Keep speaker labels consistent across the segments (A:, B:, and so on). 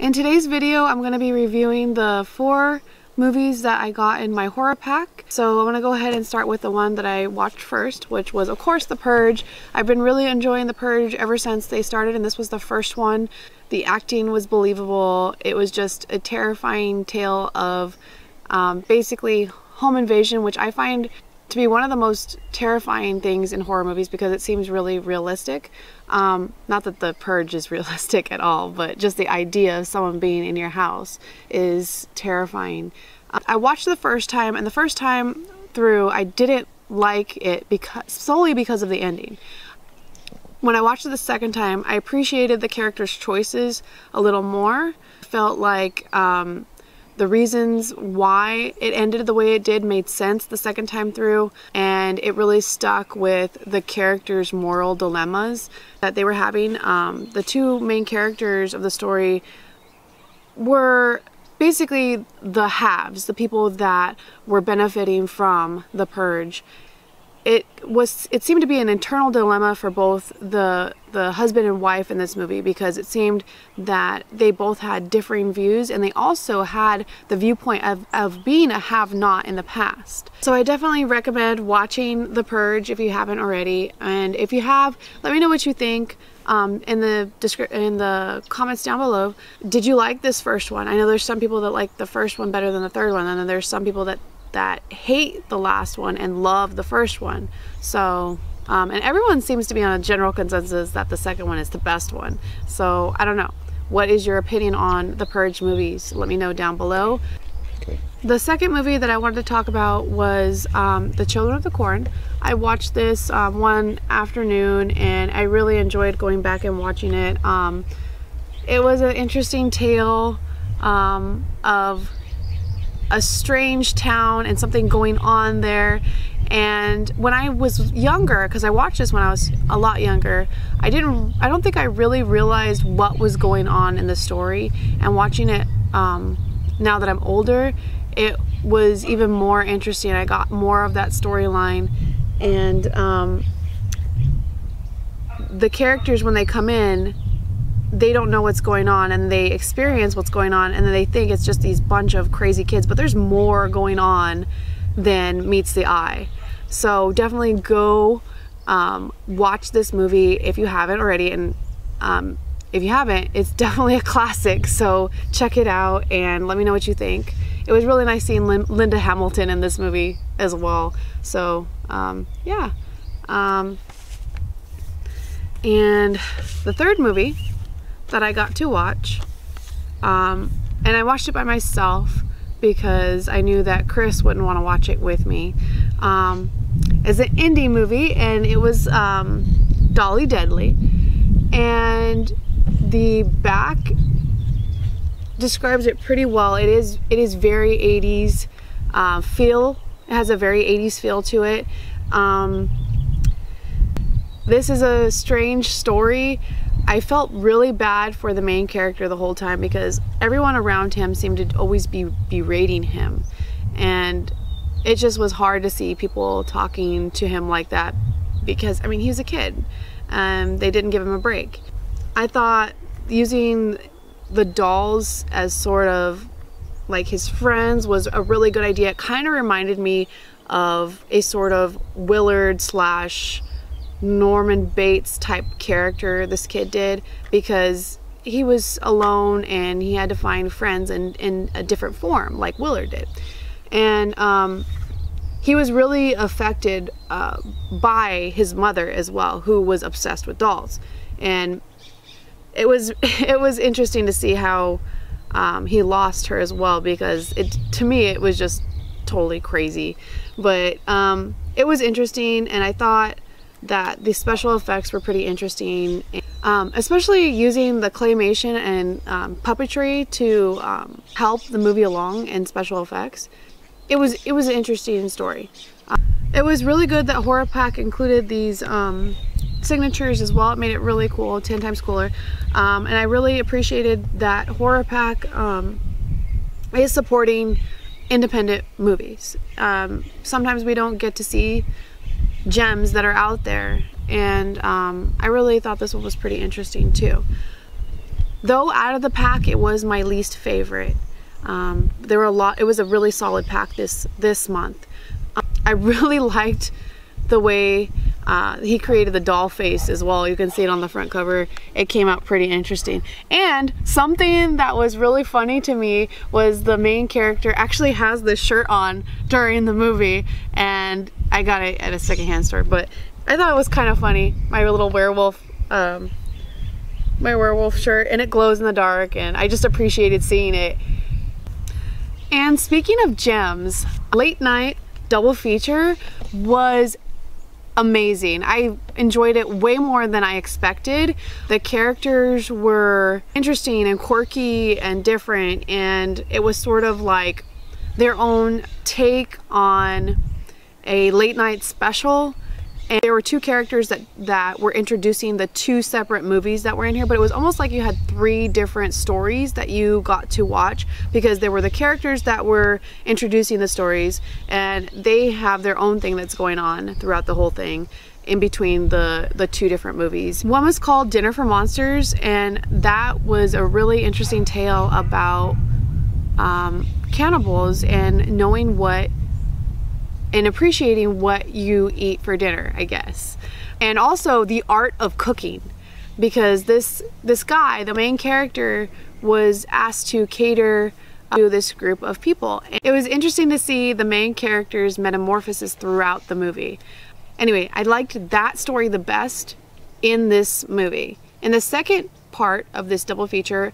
A: In today's video, I'm going to be reviewing the 4 movies that I got in my horror pack. So I'm going to go ahead and start with the one that I watched first, which was of course The Purge. I've been really enjoying The Purge ever since they started, and this was the first one. The acting was believable. It was just a terrifying tale of basically home invasion, which I find to be one of the most terrifying things in horror movies because it seems really realistic. Not that The Purge is realistic at all, but just the idea of someone being in your house is terrifying. I watched the first time, and the first time through I didn't like it solely because of the ending. When I watched it the second time, I appreciated the characters' choices a little more. Felt like the reasons why it ended the way it did made sense the second time through, and it really stuck with the characters' moral dilemmas that they were having. The 2 main characters of the story were basically the haves, the people that were benefiting from the Purge. It seemed to be an internal dilemma for both the husband and wife in this movie, because it seemed that they both had differing views, and they also had the viewpoint of being a have-not in the past. So I definitely recommend watching The Purge if you haven't already, and if you have, let me know what you think in the comments down below. Did you like this first one? I know there's some people that like the first one better than the third one, and then there's some people that hate the last one and love the first one. So and everyone seems to be on a general consensus that the second one is the best one. So I don't know, what is your opinion on the Purge movies? Let me know down below. Okay. The second movie that I wanted to talk about was The Children of the Corn. I watched this one afternoon, and I really enjoyed going back and watching it. It was an interesting tale of a strange town and something going on there. And when I was younger, because I watched this when I was a lot younger, I don't think I really realized what was going on in the story. And watching it now that I'm older, it was even more interesting. I got more of that storyline, and the characters, when they come in, they don't know what's going on, and they experience what's going on, and then they think it's just these bunch of crazy kids, but there's more going on than meets the eye. So definitely go watch this movie if you haven't already, and if you haven't, it's definitely a classic, so check it out and let me know what you think. It was really nice seeing Linda Hamilton in this movie as well. So yeah. And the third movie that I got to watch, and I watched it by myself because I knew that Chris wouldn't want to watch it with me. It's an indie movie, and it was Dolly Deadly, and the back describes it pretty well. It is very 80s feel. It has a very 80s feel to it. This is a strange story. I felt really bad for the main character the whole time because everyone around him seemed to always be berating him, and it just was hard to see people talking to him like that because, I mean, he was a kid and they didn't give him a break. I thought using the dolls as sort of like his friends was a really good idea. It kind of reminded me of a sort of Willard / Norman Bates type character this kid did, because he was alone and he had to find friends in a different form like Willard did. And he was really affected by his mother as well, who was obsessed with dolls. And it was interesting to see how he lost her as well, because to me it was just totally crazy. But it was interesting, and I thought that the special effects were pretty interesting, especially using the claymation and puppetry to help the movie along in special effects. It was an interesting story. It was really good that Horror Pack included these signatures as well. It made it really cool, 10 times cooler. And I really appreciated that Horror Pack is supporting independent movies. Sometimes we don't get to see gems that are out there, and I really thought this one was pretty interesting too. Though out of the pack, it was my least favorite. There were a lot. It was a really solid pack this month. I really liked the way he created the doll face as well. You can see it on the front cover. It came out pretty interesting. And something that was really funny to me was the main character actually has this shirt on during the movie, and I got it at a secondhand store, but I thought it was kind of funny. My little werewolf, my werewolf shirt, and it glows in the dark, and I just appreciated seeing it. And speaking of gems, late night double feature was amazing. I enjoyed it way more than I expected. The characters were interesting and quirky and different, and it was sort of like their own take on a late night special. And there were two characters that were introducing the two separate movies that were in here, but it was almost like you had three different stories that you got to watch, because there were the characters that were introducing the stories, and they have their own thing that's going on throughout the whole thing in between the two different movies. One was called Dinner for Monsters, and that was a really interesting tale about cannibals and knowing what and appreciating what you eat for dinner, I guess. And also the art of cooking, because this guy, the main character, was asked to cater to this group of people. It was interesting to see the main character's metamorphosis throughout the movie. Anyway, I liked that story the best in this movie. In the second part of this double feature,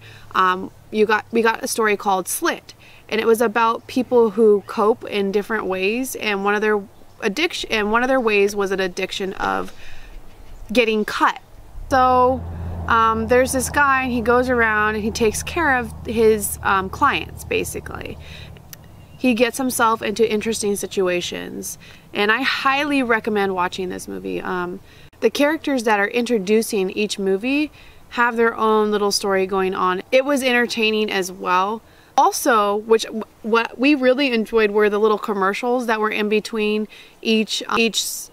A: we got a story called Slit. And it was about people who cope in different ways, and one of their ways was an addiction of getting cut. So there's this guy, and he goes around and he takes care of his clients, basically. He gets himself into interesting situations, and I highly recommend watching this movie. The characters that are introducing each movie have their own little story going on. It was entertaining as well. Also, what we really enjoyed were the little commercials that were in between each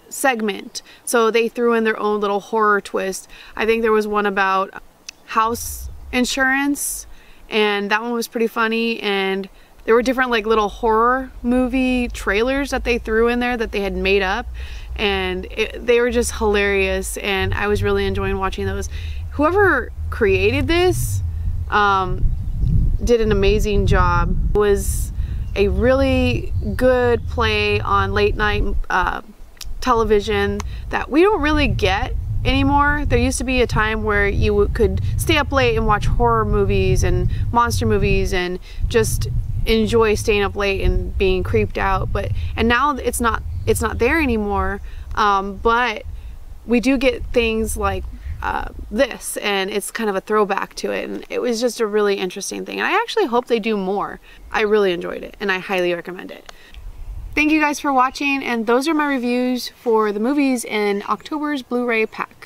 A: segment. So they threw in their own little horror twist. I think there was one about house insurance, and that one was pretty funny. And there were different like little horror movie trailers that they threw in there that they had made up, and they were just hilarious, and I was really enjoying watching those. Whoever created this did an amazing job. It was a really good play on late night television that we don't really get anymore. There used to be a time where you could stay up late and watch horror movies and monster movies and just enjoy staying up late and being creeped out, and now it's not there anymore. But we do get things like this, and it's kind of a throwback to it, and it was just a really interesting thing, and I actually hope they do more. I really enjoyed it, and I highly recommend it. Thank you guys for watching, and those are my reviews for the movies in October's Blu-ray pack.